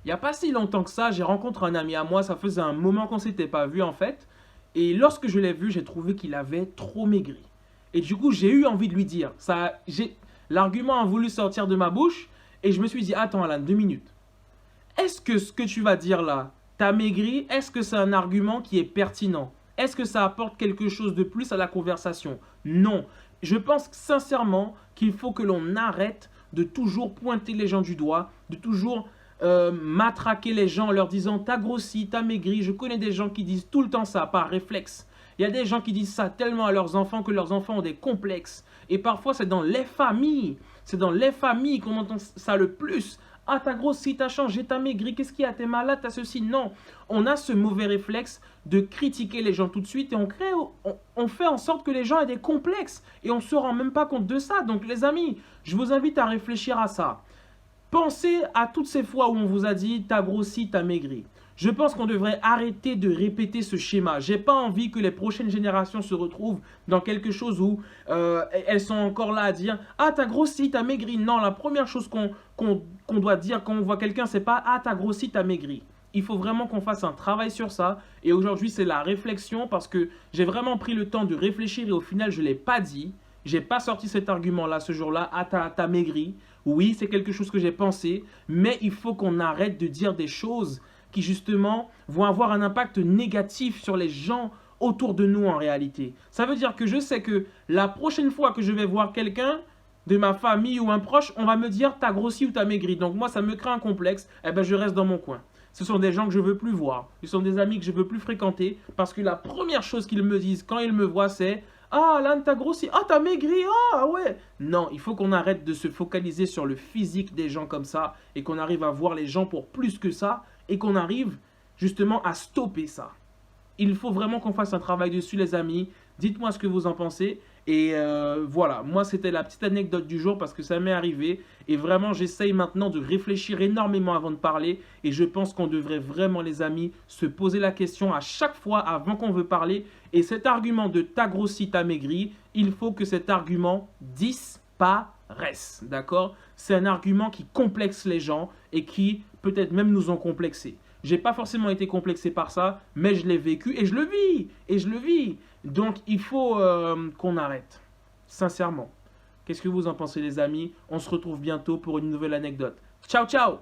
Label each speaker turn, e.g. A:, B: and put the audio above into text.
A: Il n'y a pas si longtemps que ça, j'ai rencontré un ami à moi, ça faisait un moment qu'on ne s'était pas vu en fait. Et lorsque je l'ai vu, j'ai trouvé qu'il avait trop maigri. Et du coup, j'ai eu envie de lui dire. L'argument a voulu sortir de ma bouche et je me suis dit, attends Alan, 2 minutes. Est-ce que ce que tu vas dire là, t'as maigri, est-ce que c'est un argument qui est pertinent? Est-ce que ça apporte quelque chose de plus à la conversation? Non. Je pense sincèrement qu'il faut que l'on arrête de toujours pointer les gens du doigt, de toujours matraquer les gens en leur disant t'as grossi, t'as maigri. Je connais des gens qui disent tout le temps ça par réflexe. Il y a des gens qui disent ça tellement à leurs enfants que leurs enfants ont des complexes. Et parfois c'est dans les familles. C'est dans les familles qu'on entend ça le plus. Ah, t'as grossi, t'as changé, t'as maigri, qu'est-ce qu'il y a, t'es malade, t'as ceci. Non, on a ce mauvais réflexe de critiquer les gens tout de suite et on fait en sorte que les gens aient des complexes et on ne se rend même pas compte de ça. Donc les amis, je vous invite à réfléchir à ça. Pensez à toutes ces fois où on vous a dit t'as grossi, t'as maigri. Je pense qu'on devrait arrêter de répéter ce schéma. J'ai pas envie que les prochaines générations se retrouvent dans quelque chose où elles sont encore là à dire ah t'as grossi, t'as maigri. Non, la première chose qu'on doit dire quand on voit quelqu'un, c'est pas ah t'as grossi, t'as maigri. Il faut vraiment qu'on fasse un travail sur ça. Et aujourd'hui, c'est la réflexion parce que j'ai vraiment pris le temps de réfléchir et au final, je ne l'ai pas dit. J'ai pas sorti cet argument-là ce jour-là. Ah, t'as maigri. Oui, c'est quelque chose que j'ai pensé. Mais il faut qu'on arrête de dire des choses qui, justement, vont avoir un impact négatif sur les gens autour de nous en réalité. Ça veut dire que je sais que la prochaine fois que je vais voir quelqu'un de ma famille ou un proche, on va me dire t'as grossi ou t'as maigri. Donc moi, ça me crée un complexe. Eh ben, je reste dans mon coin. Ce sont des gens que je veux plus voir. Ce sont des amis que je veux plus fréquenter parce que la première chose qu'ils me disent quand ils me voient, c'est ah, Alan, t'as grossi. Ah, t'as maigri. Ah, ouais. Non, il faut qu'on arrête de se focaliser sur le physique des gens comme ça et qu'on arrive à voir les gens pour plus que ça et qu'on arrive justement à stopper ça. Il faut vraiment qu'on fasse un travail dessus, les amis. Dites-moi ce que vous en pensez. Et voilà, moi c'était la petite anecdote du jour parce que ça m'est arrivé. Et vraiment, j'essaye maintenant de réfléchir énormément avant de parler. Et je pense qu'on devrait vraiment, les amis, se poser la question à chaque fois avant qu'on veut parler. Et cet argument de t'as grossi, t'as maigri, il faut que cet argument disparaisse. D'accord? C'est un argument qui complexe les gens et qui peut-être même nous ont complexés. J'ai pas forcément été complexé par ça, mais je l'ai vécu et je le vis. Et je le vis. Donc, il faut qu'on arrête. Sincèrement. Qu'est-ce que vous en pensez, les amis? On se retrouve bientôt pour une nouvelle anecdote. Ciao, ciao!